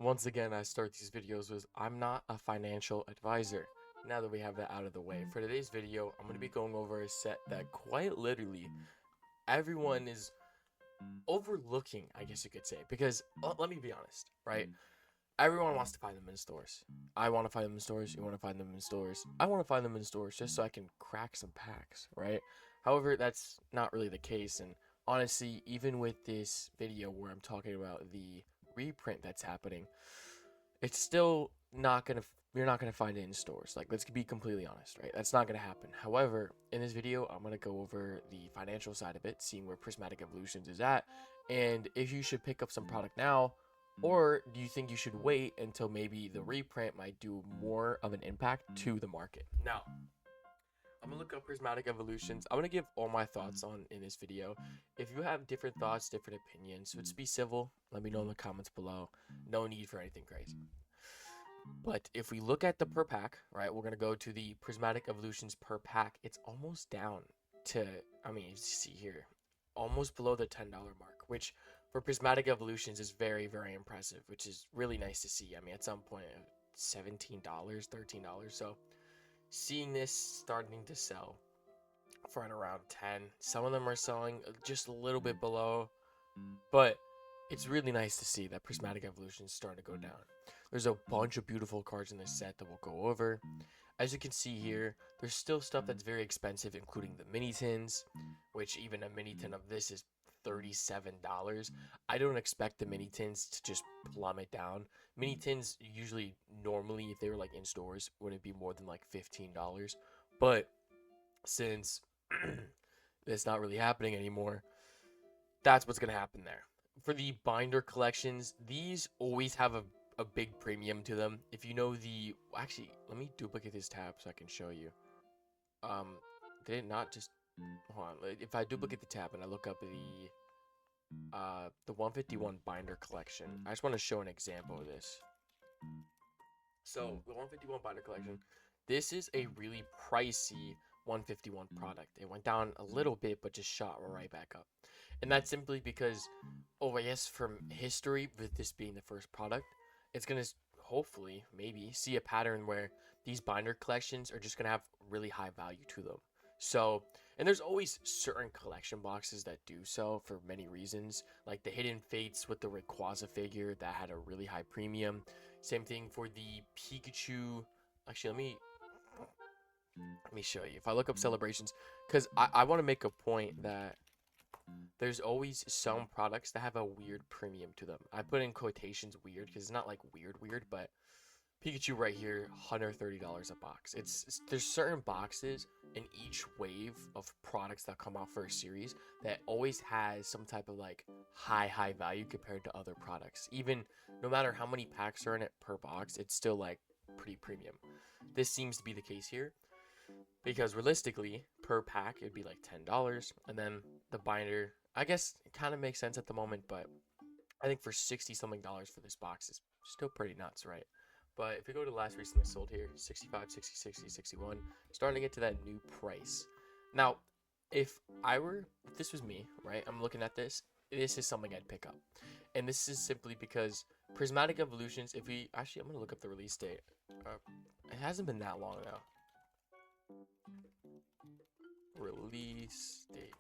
once again, I start these videos with I'm not a financial advisor. Now that we have that out of the way, for today's video, I'm going to be going over a set that quite literally everyone is overlooking, I guess you could say, because let me be honest, right? Everyone wants to find them in stores. I want to find them in stores. You want to find them in stores. I want to find them in stores just so I can crack some packs, right? However, that's not really the case. And honestly, even with this video where I'm talking about the reprint that's happening, it's still not gonna you're not gonna find it in stores. Like, let's be completely honest, right? That's not gonna happen. However, in this video, I'm gonna go over the financial side of it, seeing where Prismatic Evolutions is at, and if you should pick up some product now, or do you think you should wait until maybe the reprint might do more of an impact to the market? Now, I'm gonna look up Prismatic Evolutions. I'm gonna give all my thoughts on in this video. If you have different thoughts, different opinions, let's be civil. Let me know in the comments below. No need for anything crazy. But if we look at the per pack, right, we're going to go to the Prismatic Evolutions per pack. It's almost down to, I mean, you see here, almost below the $10 mark, which for Prismatic Evolutions is very, very impressive, which is really nice to see. I mean, at some point, $17, $13. So seeing this starting to sell for around 10, some of them are selling just a little bit below, but it's really nice to see that Prismatic Evolution is starting to go down. There's a bunch of beautiful cards in this set that we'll go over. As you can see here, there's still stuff that's very expensive, including the mini tins, which even a mini tin of this is $37. I don't expect the mini tins to just plummet down. Mini tins usually, normally, if they were like in stores, wouldn't be more than like $15. But since it's not really happening anymore, that's what's going to happen there. For the binder collections, these always have a big premium to them. If you know the... Actually, let me duplicate this tab so I can show you. Did it not just... Hold on. If I duplicate the tab and I look up the 151 binder collection, I just want to show an example of this. So, the 151 binder collection, this is a really pricey 151 product. It went down a little bit, but just shot right back up. And that's simply because, oh, I guess from history, with this being the first product, it's going to hopefully, maybe, see a pattern where these binder collections are just going to have really high value to them. So, and there's always certain collection boxes that do so for many reasons, like the Hidden Fates with the Rayquaza figure that had a really high premium. Same thing for the Pikachu. Actually, let me show you. If I look up celebrations, because I want to make a point that there's always some products that have a weird premium to them. I put in quotations weird because it's not like weird, but Pikachu right here, $130 a box. There's certain boxes in each wave of products that come out for a series that always has some type of like high value compared to other products. Even no matter how many packs are in it per box, it's still like pretty premium. This seems to be the case here, because realistically, per pack, it'd be like $10. And then the binder, I guess it kind of makes sense at the moment, but I think for 60 something dollars for this box is still pretty nuts, right? But if we go to last recently sold here, 65, 60, 60, 61, starting to get to that new price. Now, if this was me, right, I'm looking at this, this is something I'd pick up. And this is simply because Prismatic Evolutions, I'm going to look up the release date. It hasn't been that long now. Release date.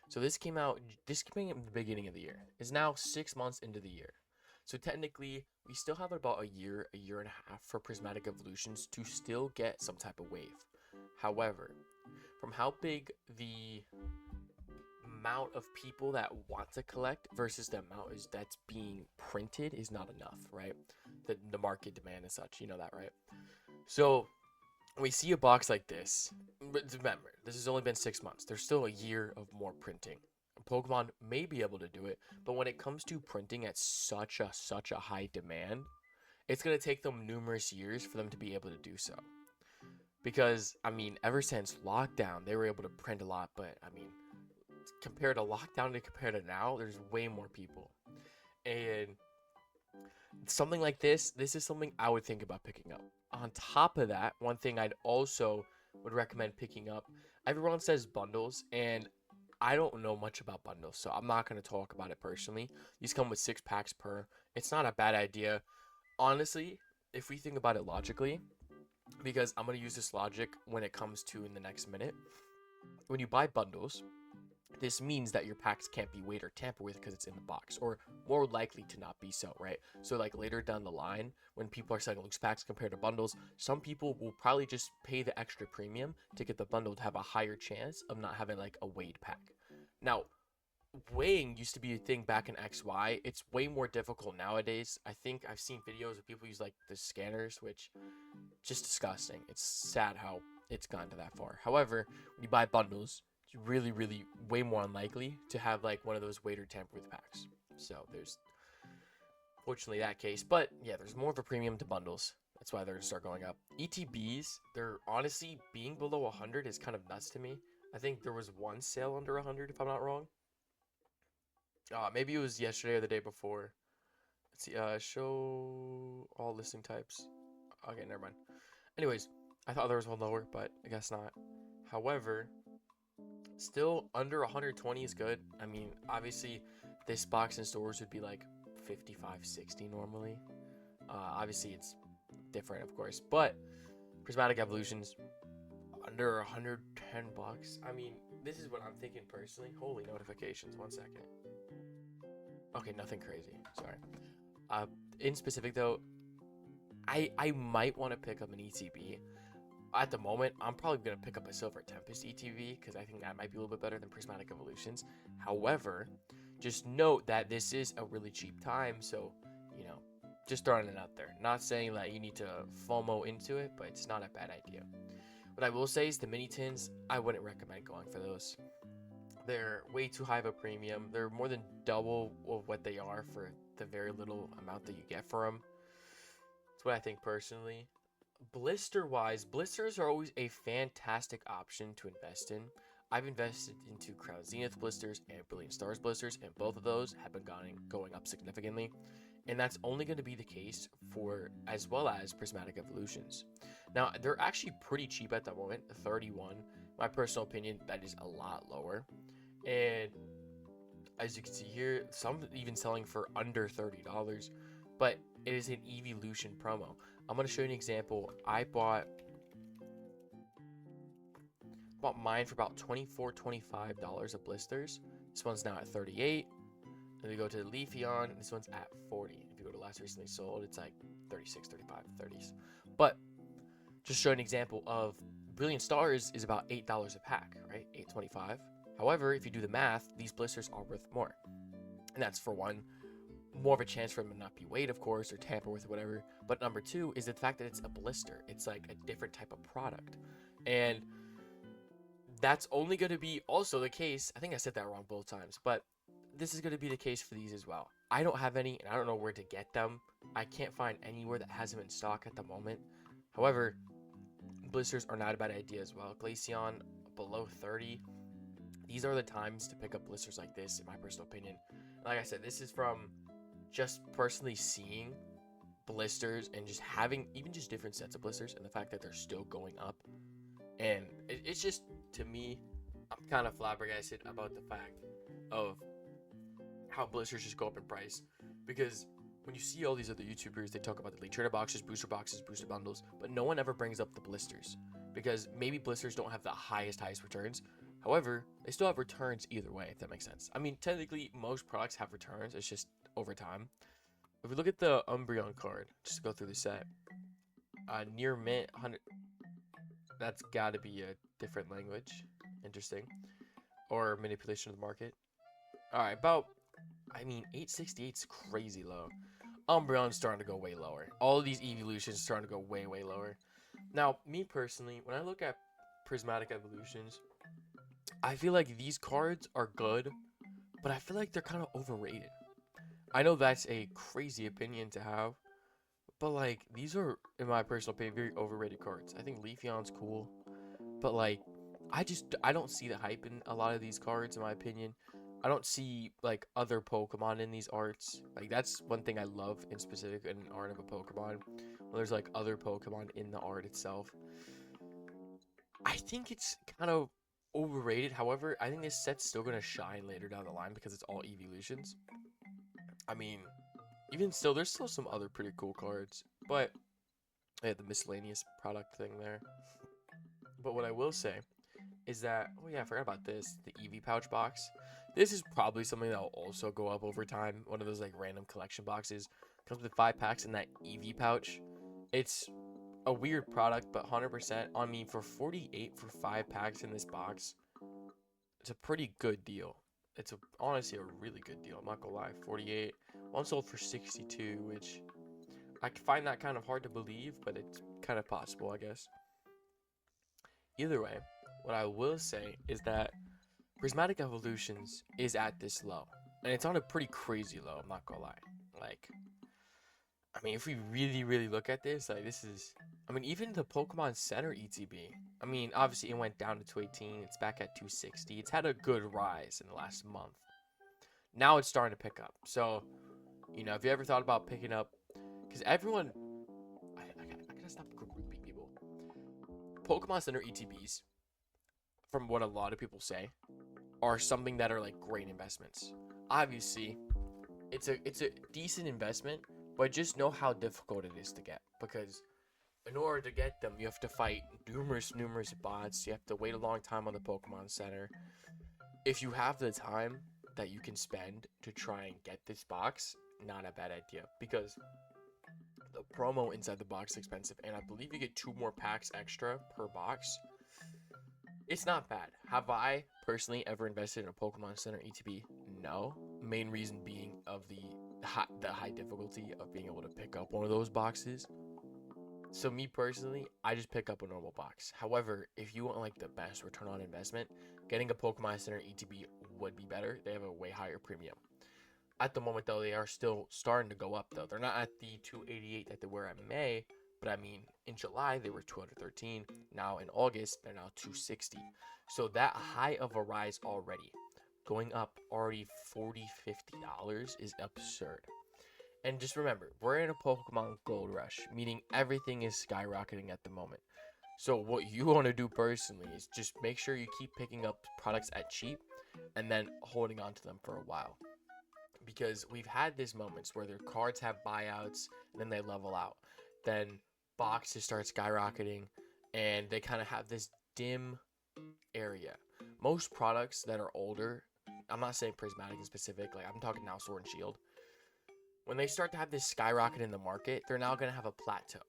So this came out at the beginning of the year. It's now 6 months into the year. So technically, we still have about a year and a half for Prismatic Evolutions to still get some type of wave. However, from how big the amount of people that want to collect versus the amount that's being printed is not enough, right? The market demand and such, you know that, right? So we see a box like this, but remember, this has only been 6 months. There's still a year of more printing. Pokemon may be able to do it, but when it comes to printing at such a high demand, it's going to take them numerous years for them to be able to do so. Because, I mean, ever since lockdown, they were able to print a lot, but, I mean, compared to lockdown to compared to now, there's way more people. And something like this is something I would think about picking up. On top of that, one thing I'd also would recommend picking up, everyone says bundles, and I don't know much about bundles, so I'm not going to talk about it personally. These come with 6 packs per. It's not a bad idea. honestly, if we think about it logically, because I'm going to use this logic when it comes to in the next minute, when you buy bundles, this means that your packs can't be weighed or tampered with because it's in the box, or more likely to not be so, right? So like later down the line, when people are selling loose packs compared to bundles, some people will probably just pay the extra premium to get the bundle to have a higher chance of not having like a weighed pack. Now, weighing used to be a thing back in XY. It's way more difficult nowadays. I think I've seen videos of people use like the scanners, which just disgusting. It's sad how it's gone to that far. However, when you buy bundles, it's really, really way more unlikely to have like one of those weight or tamper with packs. So there's fortunately that case. But yeah, there's more of a premium to bundles. That's why they're gonna start going up. ETBs, they're honestly being below 100 is kind of nuts to me. I think there was one sale under 100 if I'm not wrong. Maybe it was yesterday or the day before. Let's see. Show all listing types. Okay, never mind. Anyways, I thought there was one lower, but I guess not. However, still under 120 is good. I mean, obviously, this box in stores would be like 55, 60 normally. Obviously, it's different, of course, but Prismatic Evolutions under 110 bucks. I mean, this is what I'm thinking personally. Holy notifications! 1 second. Okay, nothing crazy. Sorry. Uh, in specific though, I might want to pick up an ETB. At the moment, I'm probably going to pick up a Silver Tempest ETV because I think that might be a little bit better than Prismatic Evolutions. However, just note that this is a really cheap time, so, you know, just throwing it out there. Not saying that you need to FOMO into it, but it's not a bad idea. What I will say is the mini tins, I wouldn't recommend going for those. They're way too high of a premium. They're more than double of what they are for the very little amount that you get for them. That's what I think personally. Blister wise, blisters are always a fantastic option to invest in. I've invested into Crown Zenith blisters and Brilliant Stars blisters, and both of those have been going up significantly. And that's only going to be the case for as well as Prismatic Evolutions. Now, they're actually pretty cheap at the moment, 31. My personal opinion, that is a lot lower. And as you can see here, some even selling for under $30, but it is an Evolution promo. I'm going to show you an example. I bought mine for about $24, $25 of blisters. This one's now at 38. Then we go to the Leafeon. This one's at 40. If you go to last recently sold, it's like 36, 35, 30s. But just show an example of Brilliant Stars is about $8 a pack, right? $8.25. However, if you do the math, these blisters are worth more. And that's for one, more of a chance for them to not be weighed, of course, or tamper with, or whatever. But number two is the fact that it's a blister. It's like a different type of product. And that's only going to be also the case. I think I said that wrong both times, but this is going to be the case for these as well. I don't have any, and I don't know where to get them. I can't find anywhere that has them in stock at the moment. However, blisters are not a bad idea as well. Glaceon below 30. These are the times to pick up blisters like this, in my personal opinion. Like I said, this is from just personally seeing blisters and just having even just different sets of blisters and the fact that they're still going up. And it's just, to me, I'm kind of flabbergasted about the fact of how blisters just go up in price. Because when you see all these other YouTubers, they talk about the Elite Trainer boxes, booster bundles, but no one ever brings up the blisters. Because maybe blisters don't have the highest returns. However, they still have returns either way, if that makes sense. I mean, technically, most products have returns. It's just over time. If we look at the Umbreon card, just to go through the set, near mint, 100. That's got to be a different language. Interesting. Or manipulation of the market. Alright, I mean, 868 is crazy low. Umbreon's starting to go way lower. All of these evolutions are starting to go way, way lower. Now, me personally, when I look at Prismatic Evolutions, I feel like these cards are good, but I feel like they're kind of overrated. I know that's a crazy opinion to have, but like these are, in my personal opinion, very overrated cards. I think Leafeon's cool, but like I don't see the hype in a lot of these cards, in my opinion. I don't see like other Pokemon in these arts. Like that's one thing I love in specific in an art of a Pokemon. When there's like other Pokemon in the art itself. I think it's kind of overrated. However, I think this set's still gonna shine later down the line because it's all evolutions. I mean, even still, there's still some other pretty cool cards, but I had the miscellaneous product thing there. But what I will say is that, oh yeah, I forgot about this, the EV pouch box. This is probably something that will also go up over time. One of those like random collection boxes. Comes with 5 packs in that EV pouch. It's a weird product, but 100% on me for 48 for 5 packs in this box. It's a pretty good deal. It's honestly a really good deal. I'm not gonna lie. 48. One sold for 62, which I find that kind of hard to believe, but it's kind of possible, I guess. Either way, what I will say is that Prismatic Evolutions is at this low. And it's on a pretty crazy low, I'm not gonna lie. Like, I mean, if we really, really look at this, like, this is... I mean, even the Pokemon Center ETB. I mean, obviously, it went down to 218. It's back at 260. It's had a good rise in the last month. Now it's starting to pick up. So, you know, if you ever thought about picking up... Because everyone... I gotta stop grouping people. Pokemon Center ETBs, from what a lot of people say, are something that are, like, great investments. Obviously, it's a decent investment, but just know how difficult it is to get, because in order to get them, you have to fight numerous bots. You have to wait a long time on the Pokemon Center. If you have the time that you can spend to try and get this box, not a bad idea, because the promo inside the box is expensive, and I believe you get 2 more packs extra per box. It's not bad. Have I personally ever invested in a Pokemon Center ETB? No. Main reason being of the high difficulty of being able to pick up one of those boxes. So me personally, I just pick up a normal box. However, if you want like the best return on investment, getting a Pokemon Center ETB would be better. They have a way higher premium. At the moment though, they are still starting to go up though. They're not at the 288 that they were in May, but I mean, in July they were 213. Now in August, they're now 260. So that high of a rise already. Going up already $40, $50 is absurd. And just remember, we're in a Pokemon Gold Rush, meaning everything is skyrocketing at the moment. So what you want to do personally is just make sure you keep picking up products at cheap and then holding on to them for a while. Because we've had these moments where their cards have buyouts and then they level out. Then boxes start skyrocketing and they kind of have this dim area. Most products that are older, I'm not saying Prismatic in specific, like I'm talking now Sword and Shield. When they start to have this skyrocket in the market, they're now going to have a plateau.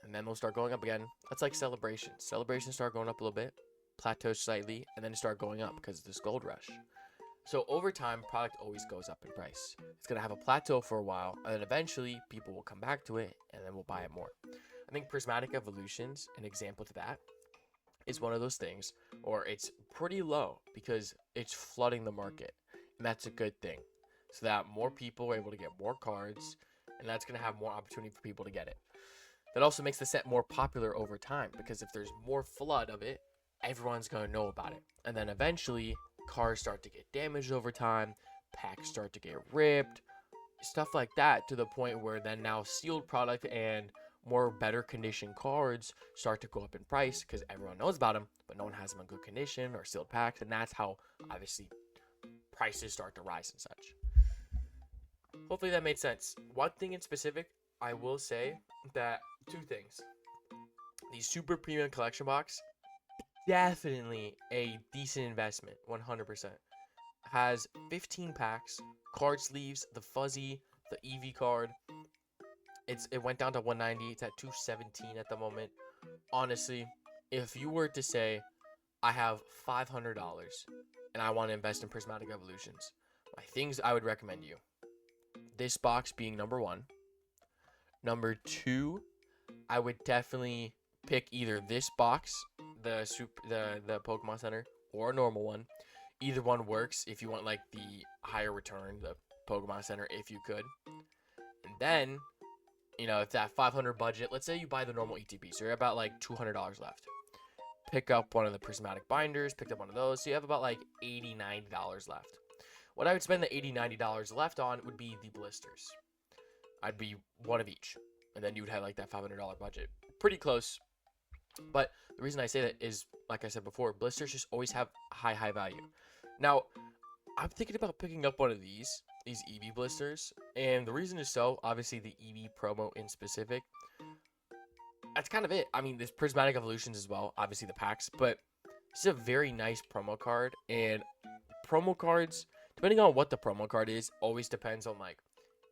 And then they'll start going up again. That's like Celebrations. Celebrations start going up a little bit, plateau slightly, and then start going up because of this gold rush. So over time, product always goes up in price. It's going to have a plateau for a while, and then eventually people will come back to it, and then we'll buy it more. I think Prismatic Evolutions, an example to that, is one of those things, or it's pretty low because it's flooding the market, and that's a good thing. So that more people are able to get more cards, and that's going to have more opportunity for people to get it. That also makes the set more popular over time, because if there's more flood of it, everyone's going to know about it. And then eventually, cards start to get damaged over time, packs start to get ripped, stuff like that, to the point where then now sealed product and more better condition cards start to go up in price because everyone knows about them, but no one has them in good condition or sealed packs, and that's how, obviously, prices start to rise and such. Hopefully that made sense. One thing in specific, I will say that 2 things. The Super Premium Collection Box, definitely a decent investment, 100%. Has 15 packs, card sleeves, the fuzzy, the EV card. It went down to 190. It's at 217 at the moment. Honestly, if you were to say, I have $500 and I want to invest in Prismatic Evolutions, my things I would recommend you. This box being number 1. Number 2, I would definitely pick either this box, the Pokemon Center, or a normal one. Either one works if you want like the higher return, the Pokemon Center, if you could. And then, you know, if that 500 budget, let's say you buy the normal ETB, so you're about like $200 left. Pick up one of the Prismatic binders, pick up one of those, so you have about like $80, $90 left. What I would spend the $80, $90 left on would be the blisters. I'd be one of each, and then you would have like that $500 budget. Pretty close, but the reason I say that is, like I said before, blisters just always have high value. Now, I'm thinking about picking up one of these, these EV blisters, and the reason is so obviously the EV promo in specific. That's kind of it. I mean, there's Prismatic Evolutions as well, obviously the packs, but this is a very nice promo card, and promo cards, depending on what the promo card is, always depends on like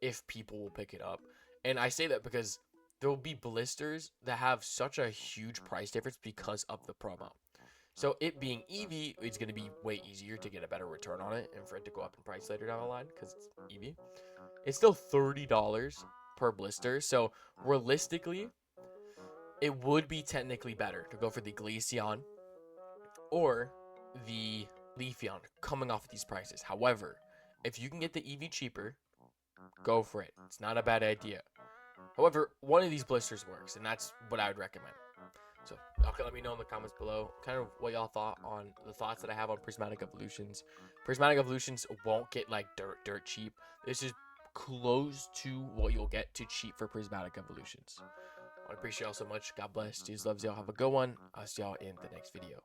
if people will pick it up. And I say that because there will be blisters that have such a huge price difference because of the promo. So it being EV, it's going to be way easier to get a better return on it and for it to go up in price later down the line because it's EV. It's still $30 per blister. So realistically, it would be technically better to go for the Glaceon or the Leafeon coming off of these prices. However, if you can get the EV cheaper, go for it. It's not a bad idea. However, one of these blisters works, and that's what I would recommend. So, okay, let me know in the comments below kind of what y'all thought on the thoughts that I have on Prismatic Evolutions. Prismatic Evolutions won't get like dirt cheap. This is close to what you'll get to cheap for Prismatic Evolutions. I appreciate y'all so much. God bless. Jesus loves y'all. Have a good one. I'll see y'all in the next video.